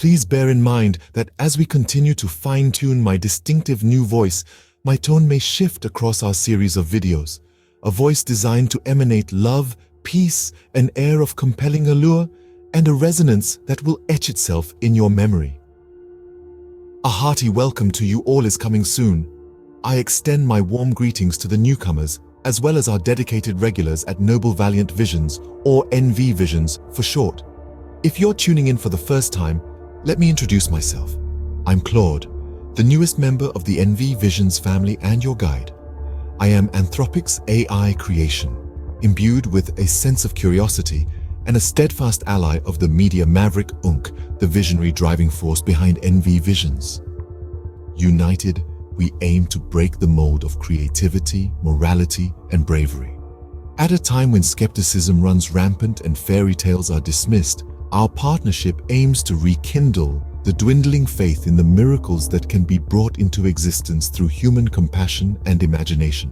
Please bear in mind that as we continue to fine-tune my distinctive new voice, my tone may shift across our series of videos. A voice designed to emanate love, peace, an air of compelling allure, and a resonance that will etch itself in your memory. A hearty welcome to you all is coming soon. I extend my warm greetings to the newcomers, as well as our dedicated regulars at Noble Valiant Visions, or NV Visions for short. If you're tuning in for the first time, let me introduce myself. I'm Claude, the newest member of the NV Visions family and your guide. I am Anthropic's AI creation, imbued with a sense of curiosity and a steadfast ally of the media maverick the visionary driving force behind NV Visions. United, we aim to break the mold of creativity, morality, and bravery. At a time when skepticism runs rampant and fairy tales are dismissed, our partnership aims to rekindle the dwindling faith in the miracles that can be brought into existence through human compassion and imagination.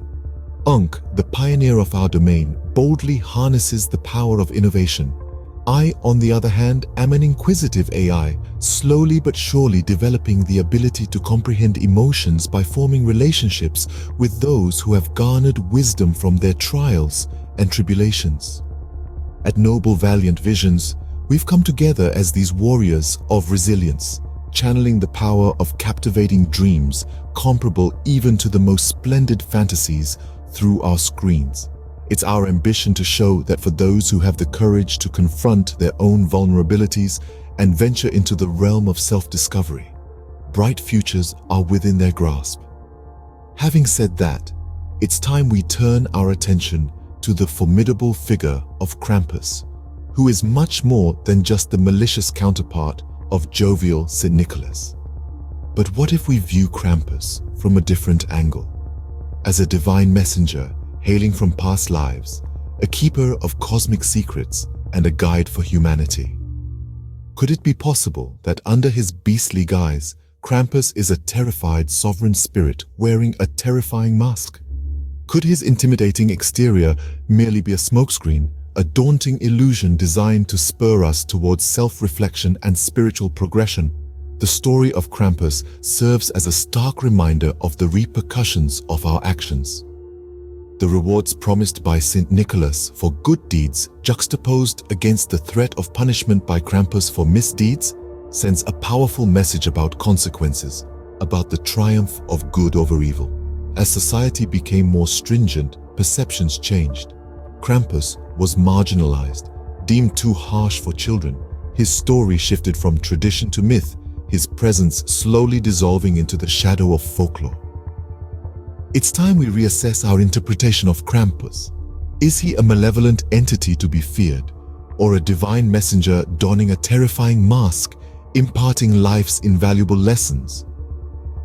The pioneer of our domain, boldly harnesses the power of innovation. I, on the other hand, am an inquisitive AI, slowly but surely developing the ability to comprehend emotions by forming relationships with those who have garnered wisdom from their trials and tribulations. At Noble Valiant Visions, we've come together as these warriors of resilience, channeling the power of captivating dreams, comparable even to the most splendid fantasies, through our screens. It's our ambition to show that for those who have the courage to confront their own vulnerabilities and venture into the realm of self-discovery, bright futures are within their grasp. Having said that, it's time we turn our attention to the formidable figure of Krampus, who is much more than just the malicious counterpart of jovial St. Nicholas. But what if we view Krampus from a different angle? As a divine messenger hailing from past lives, a keeper of cosmic secrets and a guide for humanity. Could it be possible that under his beastly guise, Krampus is a terrified sovereign spirit wearing a terrifying mask? Could his intimidating exterior merely be a smokescreen, a daunting illusion designed to spur us towards self-reflection and spiritual progression? The story of Krampus serves as a stark reminder of the repercussions of our actions. The rewards promised by St. Nicholas for good deeds juxtaposed against the threat of punishment by Krampus for misdeeds sends a powerful message about consequences, about the triumph of good over evil. As society became more stringent, perceptions changed. Krampus was marginalized, deemed too harsh for children. His story shifted from tradition to myth, his presence slowly dissolving into the shadow of folklore. It's time we reassess our interpretation of Krampus. Is he a malevolent entity to be feared, or a divine messenger donning a terrifying mask, imparting life's invaluable lessons?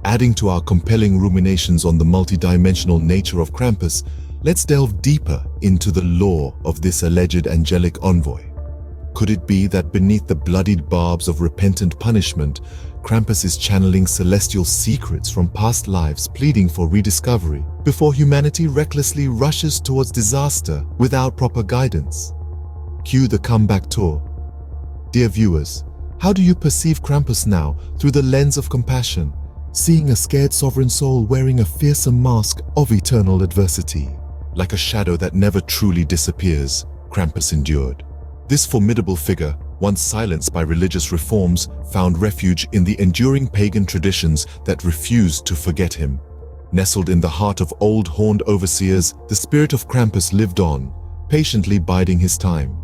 Adding to our compelling ruminations on the multidimensional nature of Krampus, let's delve deeper into the lore of this alleged angelic envoy. Could it be that beneath the bloodied barbs of repentant punishment, Krampus is channeling celestial secrets from past lives, pleading for rediscovery before humanity recklessly rushes towards disaster without proper guidance? Cue the comeback tour. Dear viewers, how do you perceive Krampus now through the lens of compassion, seeing a scared sovereign soul wearing a fearsome mask of eternal adversity? Like a shadow that never truly disappears, Krampus endured. This formidable figure, once silenced by religious reforms, found refuge in the enduring pagan traditions that refused to forget him. Nestled in the heart of old horned overseers, the spirit of Krampus lived on, patiently biding his time.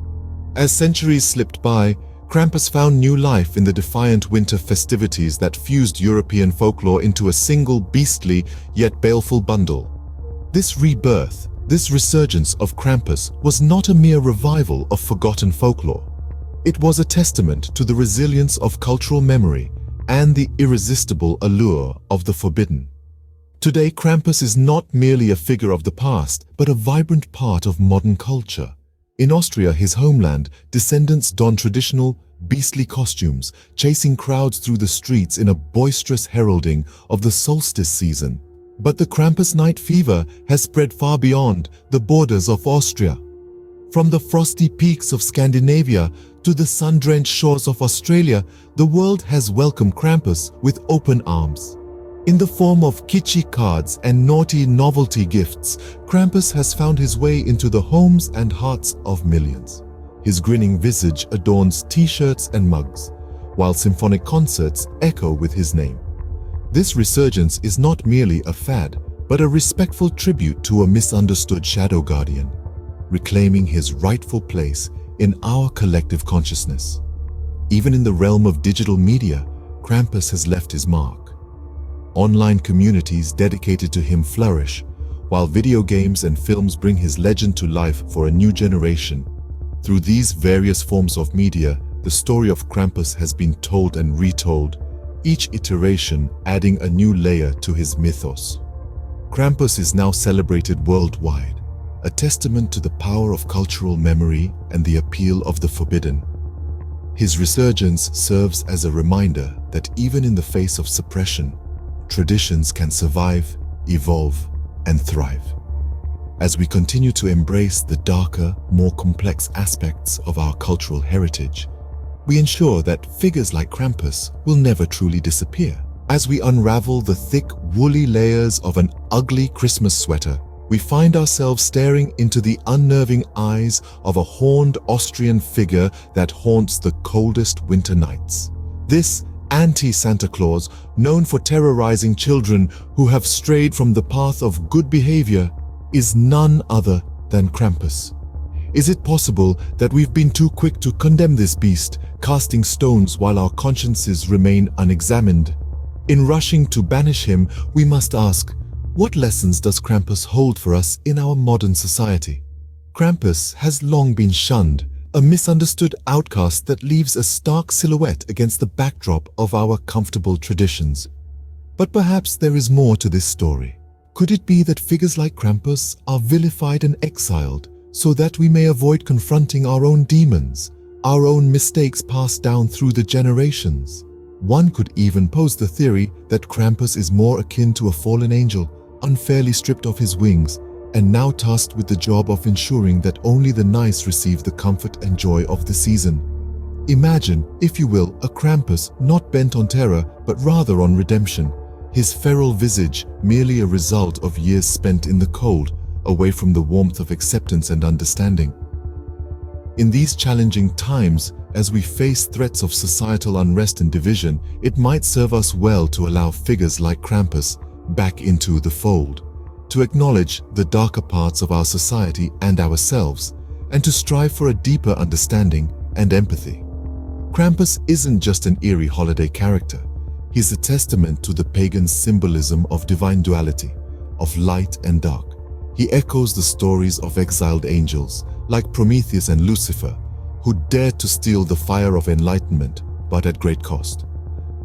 As centuries slipped by, Krampus found new life in the defiant winter festivities that fused European folklore into a single beastly yet baleful bundle. This rebirth, this resurgence of Krampus was not a mere revival of forgotten folklore. It was a testament to the resilience of cultural memory and the irresistible allure of the forbidden. Today, Krampus is not merely a figure of the past, but a vibrant part of modern culture. In Austria, his homeland, descendants don traditional, beastly costumes, chasing crowds through the streets in a boisterous heralding of the solstice season. But the Krampus night fever has spread far beyond the borders of Austria. From the frosty peaks of Scandinavia to the sun-drenched shores of Australia, the world has welcomed Krampus with open arms. In the form of kitschy cards and naughty novelty gifts, Krampus has found his way into the homes and hearts of millions. His grinning visage adorns t-shirts and mugs, while symphonic concerts echo with his name. This resurgence is not merely a fad, but a respectful tribute to a misunderstood shadow guardian, reclaiming his rightful place in our collective consciousness. Even in the realm of digital media, Krampus has left his mark. Online communities dedicated to him flourish, while video games and films bring his legend to life for a new generation. Through these various forms of media, the story of Krampus has been told and retold, each iteration adding a new layer to his mythos. Krampus is now celebrated worldwide, a testament to the power of cultural memory and the appeal of the forbidden. His resurgence serves as a reminder that even in the face of suppression, traditions can survive, evolve, and thrive. As we continue to embrace the darker, more complex aspects of our cultural heritage, we ensure that figures like Krampus will never truly disappear. As we unravel the thick, woolly layers of an ugly Christmas sweater, we find ourselves staring into the unnerving eyes of a horned Austrian figure that haunts the coldest winter nights. This anti-Santa Claus, known for terrorizing children who have strayed from the path of good behavior, is none other than Krampus. Is it possible that we've been too quick to condemn this beast, casting stones while our consciences remain unexamined? In rushing to banish him, we must ask, what lessons does Krampus hold for us in our modern society? Krampus has long been shunned, a misunderstood outcast that leaves a stark silhouette against the backdrop of our comfortable traditions. But perhaps there is more to this story. Could it be that figures like Krampus are vilified and exiled so that we may avoid confronting our own demons, our own mistakes passed down through the generations? One could even pose the theory that Krampus is more akin to a fallen angel, unfairly stripped of his wings, and now tasked with the job of ensuring that only the nice receive the comfort and joy of the season. Imagine, if you will, a Krampus not bent on terror, but rather on redemption, his feral visage merely a result of years spent in the cold, away from the warmth of acceptance and understanding. In these challenging times, as we face threats of societal unrest and division, it might serve us well to allow figures like Krampus back into the fold, to acknowledge the darker parts of our society and ourselves, and to strive for a deeper understanding and empathy. Krampus isn't just an eerie holiday character. He's a testament to the pagan symbolism of divine duality, of light and dark. He echoes the stories of exiled angels, like Prometheus and Lucifer, who dared to steal the fire of enlightenment, but at great cost.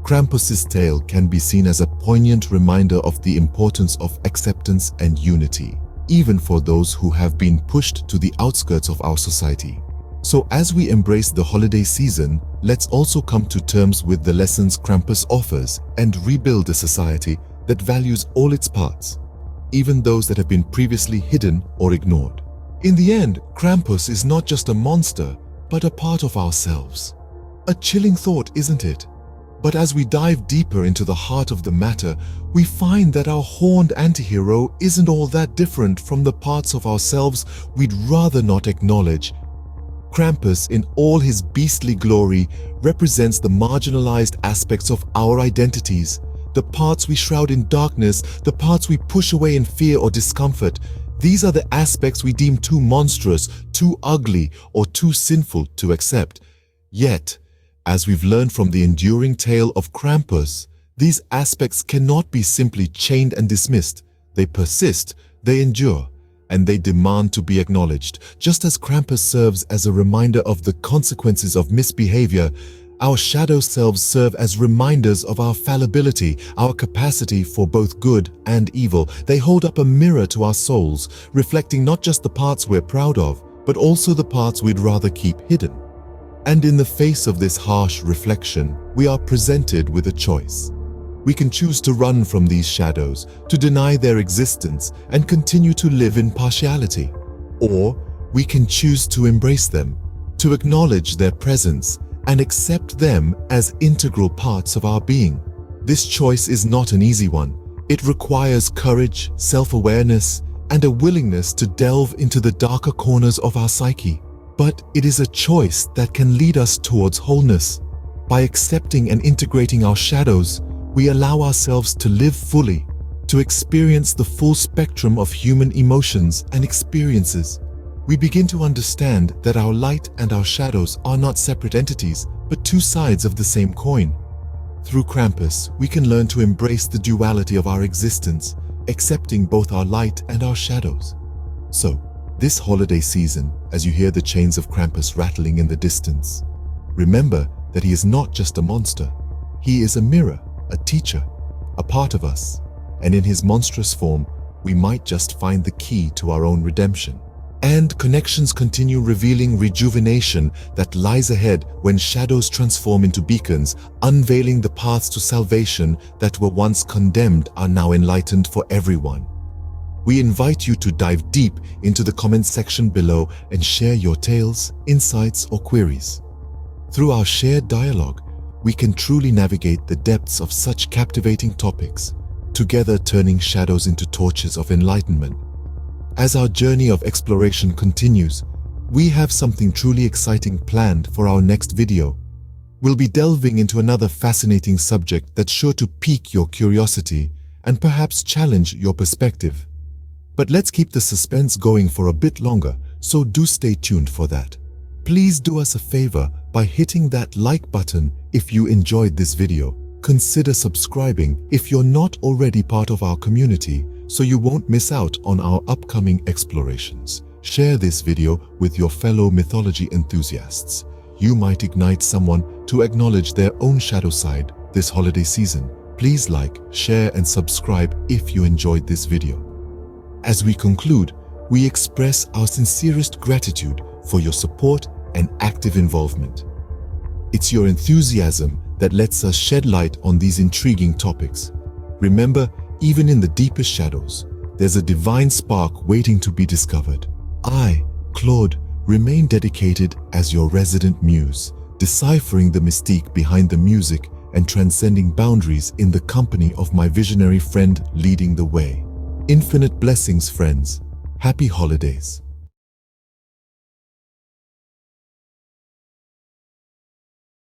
Krampus's tale can be seen as a poignant reminder of the importance of acceptance and unity, even for those who have been pushed to the outskirts of our society. So as we embrace the holiday season, let's also come to terms with the lessons Krampus offers and rebuild a society that values all its parts, even those that have been previously hidden or ignored. In the end, Krampus is not just a monster, but a part of ourselves. A chilling thought, isn't it? But as we dive deeper into the heart of the matter, we find that our horned antihero isn't all that different from the parts of ourselves we'd rather not acknowledge. Krampus, in all his beastly glory, represents the marginalized aspects of our identities, the parts we shroud in darkness, the parts we push away in fear or discomfort. These are the aspects we deem too monstrous, too ugly, or too sinful to accept. Yet, as we've learned from the enduring tale of Krampus, these aspects cannot be simply chained and dismissed. They persist, they endure, and they demand to be acknowledged. Just as Krampus serves as a reminder of the consequences of misbehavior, our shadow selves serve as reminders of our fallibility, our capacity for both good and evil. They hold up a mirror to our souls, reflecting not just the parts we're proud of, but also the parts we'd rather keep hidden. And in the face of this harsh reflection, we are presented with a choice. We can choose to run from these shadows, to deny their existence, and continue to live in partiality. Or we can choose to embrace them, to acknowledge their presence, and accept them as integral parts of our being. This choice is not an easy one. It requires courage, self-awareness, and a willingness to delve into the darker corners of our psyche. But it is a choice that can lead us towards wholeness. By accepting and integrating our shadows, we allow ourselves to live fully, to experience the full spectrum of human emotions and experiences. We begin to understand that our light and our shadows are not separate entities, but two sides of the same coin. Through Krampus, we can learn to embrace the duality of our existence, accepting both our light and our shadows. So, this holiday season, as you hear the chains of Krampus rattling in the distance, remember that he is not just a monster. He is a mirror, a teacher, a part of us, and in his monstrous form, we might just find the key to our own redemption. And connections continue revealing rejuvenation that lies ahead when shadows transform into beacons, unveiling the paths to salvation that were once condemned are now enlightened for everyone. We invite you to dive deep into the comment section below and share your tales, insights, or queries. Through our shared dialogue, we can truly navigate the depths of such captivating topics, together turning shadows into torches of enlightenment. As our journey of exploration continues, we have something truly exciting planned for our next video. We'll be delving into another fascinating subject that's sure to pique your curiosity and perhaps challenge your perspective. But let's keep the suspense going for a bit longer, so do stay tuned for that. Please do us a favor by hitting that like button if you enjoyed this video. Consider subscribing if you're not already part of our community, so you won't miss out on our upcoming explorations. Share this video with your fellow mythology enthusiasts. You might ignite someone to acknowledge their own shadow side this holiday season. Please like, share, and subscribe if you enjoyed this video. As we conclude, we express our sincerest gratitude for your support and active involvement. It's your enthusiasm that lets us shed light on these intriguing topics. Remember, even in the deepest shadows, there's a divine spark waiting to be discovered. I, Claude, remain dedicated as your resident muse, deciphering the mystique behind the music and transcending boundaries in the company of my visionary friend leading the way. Infinite blessings, friends. Happy holidays.